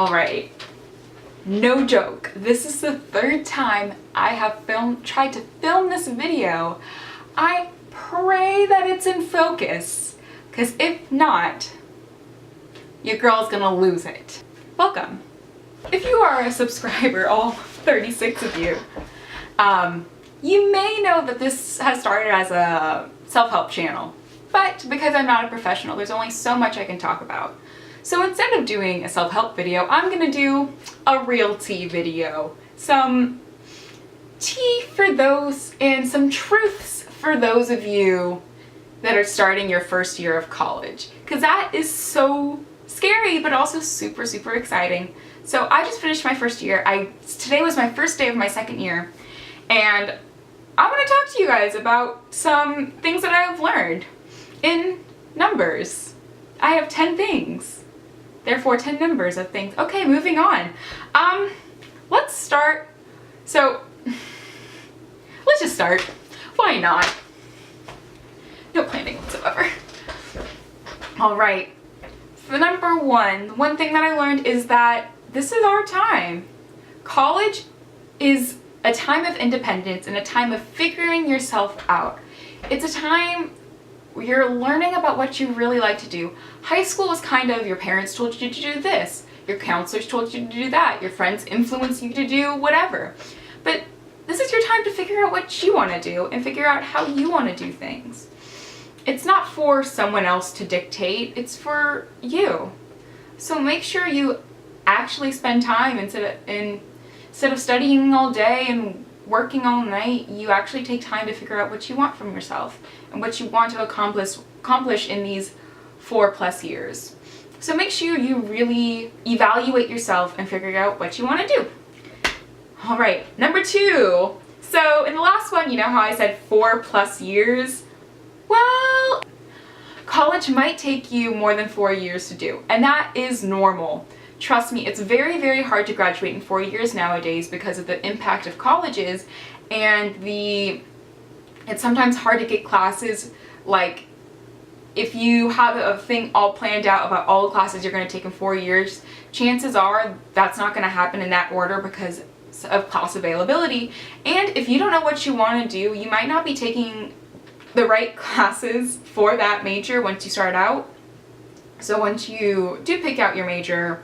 Alright, no joke, this is the third time I have tried to film this video. I pray that it's in focus, because if not, your girl's gonna lose it. Welcome. If you are a subscriber, all 36 of you, you may know that this has started as a self-help channel, but because I'm not a professional, there's only so much I can talk about. So instead of doing a self-help video, I'm gonna do a real tea video. Some tea for those and some truths for those of you that are starting your first year of college. Because that is so scary, but also super, super exciting. So I just finished my first year. Today was my first day of my second year, and I want to talk to you guys about some things that I've learned in numbers. I have 10 things, therefore 10 numbers of things. Okay, moving on. Let's start. So, let's just start. Why not? No planning whatsoever. All right. For number one thing that I learned is that this is our time. College is a time of independence and a time of figuring yourself out. It's a time where you're learning about what you really like to do. High school was kind of your parents told you to do this, your counselors told you to do that, your friends influenced you to do whatever. But this is your time to figure out what you want to do and figure out how you want to do things. It's not for someone else to dictate, it's for you. So make sure you actually spend time instead of studying all day and working all night. You actually take time to figure out what you want from yourself and what you want to accomplish in these 4+ years. So make sure you really evaluate yourself and figure out what you want to do. All right, number 2. So in the last one, you know how I said 4+ years? Well, college might take you more than 4 years to do, and that is normal. Trust me, it's very, very hard to graduate in 4 years nowadays because of the impact of colleges, and it's sometimes hard to get classes. Like, if you have a thing all planned out about all the classes you're going to take in 4 years, chances are that's not going to happen in that order because of class availability. And if you don't know what you want to do, you might not be taking the right classes for that major once you start out. So once you do pick out your major,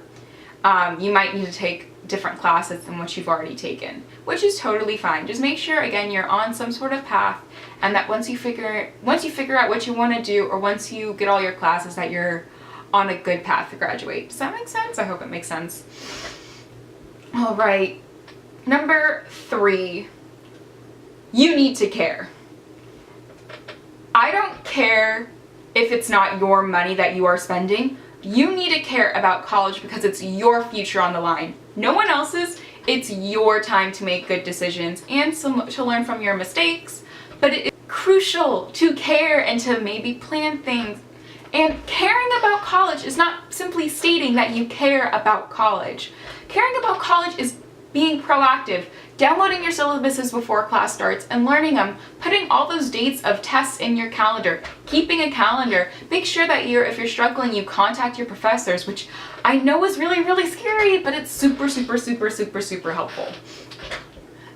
you might need to take different classes than what you've already taken, which is totally fine. Just make sure, again, you're on some sort of path, and that once you figure out what you want to do, or once you get all your classes, that you're on a good path to graduate. Does that make sense? I hope it makes sense. All right, number 3, you need to care. I don't care if it's not your money that you are spending. You need to care about college because it's your future on the line. No one else's. It's your time to make good decisions and to learn from your mistakes. But it is crucial to care and to maybe plan things. And caring about college is not simply stating that you care about college. Caring about college is being proactive, downloading your syllabuses before class starts and learning them, putting all those dates of tests in your calendar, keeping a calendar. Make sure that if you're struggling, you contact your professors, which I know is really, really scary, but it's super, super, super, super, super helpful.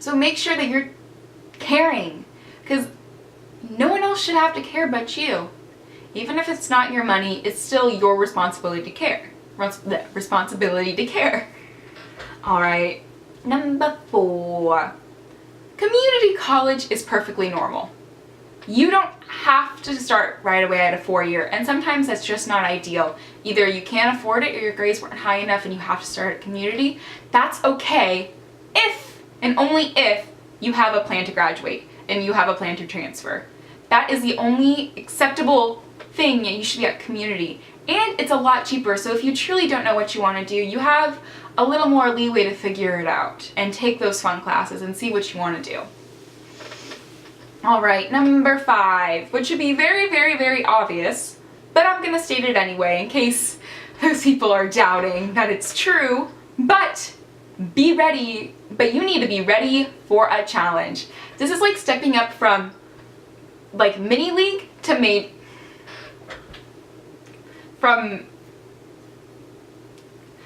So make sure that you're caring, because no one else should have to care but you. Even if it's not your money, it's still your responsibility to care. Responsibility to care. All right. Number 4, community college is perfectly normal. You don't have to start right away at a 4-year, and sometimes that's just not ideal. Either you can't afford it or your grades weren't high enough and you have to start at community. That's okay if, and only if, you have a plan to graduate and you have a plan to transfer. That is the only acceptable thing you should be at community. And it's a lot cheaper, so if you truly don't know what you want to do, you have a little more leeway to figure it out and take those fun classes and see what you want to do. All right, number 5, which should be very, very, very obvious, but I'm going to state it anyway in case those people are doubting that it's true. But be ready, but you need to be ready for a challenge. This is like stepping up from like mini league to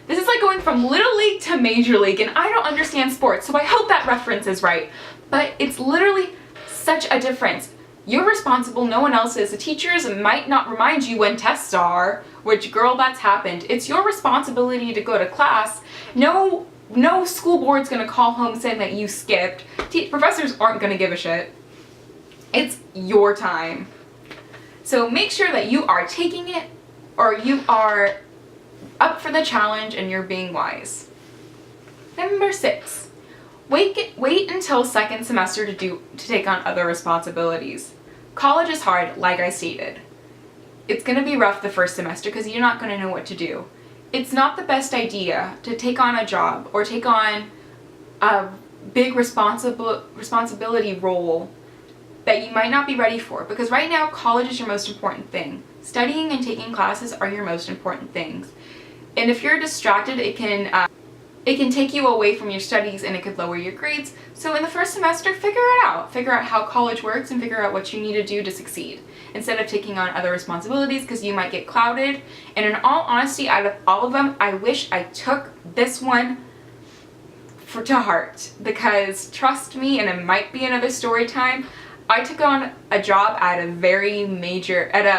this is like going from Little League to Major League, and I don't understand sports, so I hope that reference is right. But it's literally such a difference. You're responsible, no one else is. The teachers might not remind you when tests are, which, girl, that's happened. It's your responsibility to go to class. No school board's gonna call home saying that you skipped. Professors aren't gonna give a shit. It's your time. So make sure that you are taking it, or you are up for the challenge and you're being wise. Number 6, wait until second semester to take on other responsibilities. College is hard, like I stated. It's gonna be rough the first semester because you're not gonna know what to do. It's not the best idea to take on a job or take on a big responsibility role that you might not be ready for, because right now college is your most important thing. Studying and taking classes are your most important things. And if you're distracted, it can take you away from your studies and it could lower your grades. So in the first semester, figure it out. Figure out how college works and figure out what you need to do to succeed, instead of taking on other responsibilities, because you might get clouded. And in all honesty, out of all of them, I wish I took this one to heart, because trust me, and it might be another story time, I took on a job at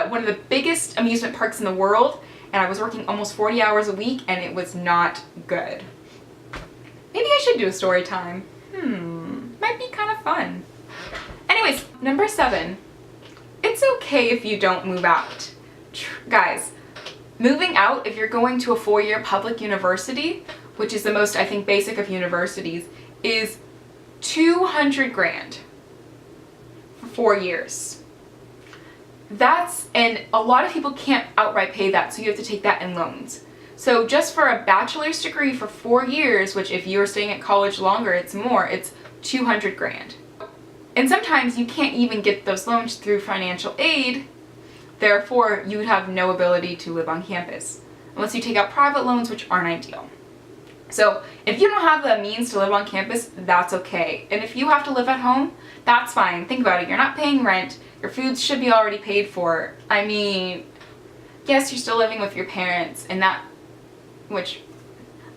one of the biggest amusement parks in the world, and I was working almost 40 hours a week, and it was not good. Maybe I should do a story time. Might be kind of fun. Anyways, number 7, it's okay if you don't move out. Guys, moving out, if you're going to a 4-year public university, which is the most, I think, basic of universities, is $200,000 for 4 years. And a lot of people can't outright pay that, so you have to take that in loans. So just for a bachelor's degree for 4 years, which if you're staying at college longer, it's more, it's $200,000. And sometimes you can't even get those loans through financial aid, therefore you would have no ability to live on campus, unless you take out private loans, which aren't ideal. So if you don't have the means to live on campus, that's okay. And if you have to live at home, that's fine. Think about it. You're not paying rent. Your food should be already paid for. I mean, yes, you're still living with your parents, and which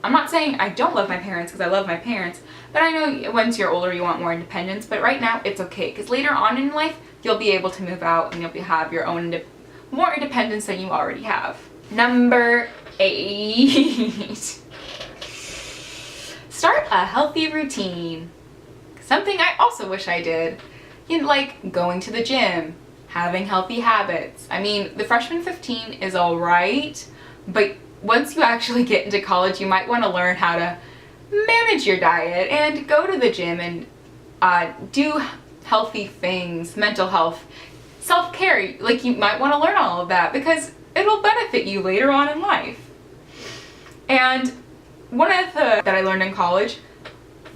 I'm not saying I don't love my parents, because I love my parents, but I know once you're older you want more independence, but right now it's okay, because later on in life you'll be able to move out and you'll have your own more independence than you already have. Number 8. Start a healthy routine. Something I also wish I did. Like going to the gym, having healthy habits. I mean, the freshman 15 is alright, but once you actually get into college, you might want to learn how to manage your diet and go to the gym and do healthy things, mental health, self-care. Like, you might want to learn all of that because it'll benefit you later on in life. And one of the that I learned in college,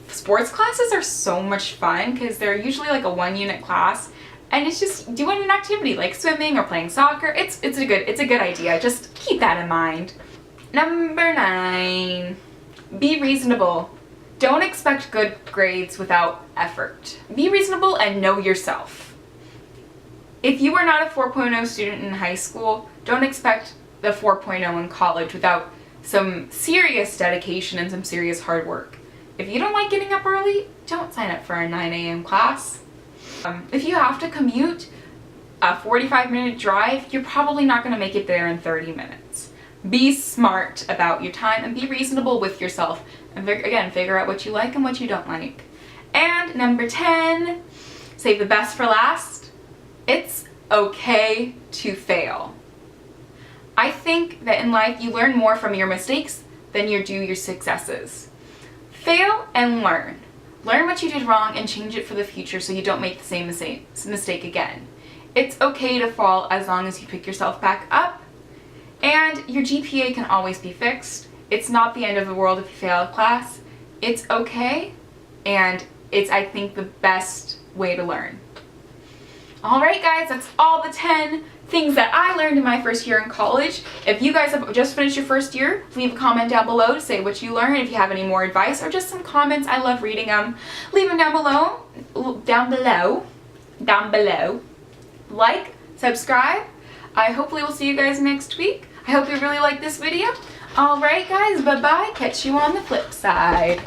sports classes are so much fun because they're usually like a 1-unit class, and it's just doing an activity like swimming or playing soccer. It's a good idea. Just keep that in mind. Number 9, be reasonable. Don't expect good grades without effort. Be reasonable and know yourself. If you are not a 4.0 student in high school, don't expect the 4.0 in college without some serious dedication and some serious hard work. If you don't like getting up early, don't sign up for a 9 a.m. class. If you have to commute a 45-minute drive, you're probably not going to make it there in 30 minutes. Be smart about your time and be reasonable with yourself. And again, figure out what you like and what you don't like. And number 10, save the best for last. It's okay to fail. I think that in life you learn more from your mistakes than you do your successes. Fail and learn. Learn what you did wrong and change it for the future so you don't make the same mistake again. It's okay to fall as long as you pick yourself back up. And your GPA can always be fixed. It's not the end of the world if you fail a class. It's okay, and it's, I think, the best way to learn. Alright guys, that's all the 10 things that I learned in my first year in college. If you guys have just finished your first year, leave a comment down below to say what you learned, if you have any more advice or just some comments. I love reading them. Leave them down below. Like, subscribe. I hopefully will see you guys next week. I hope you really liked this video. Alright guys, bye-bye. Catch you on the flip side.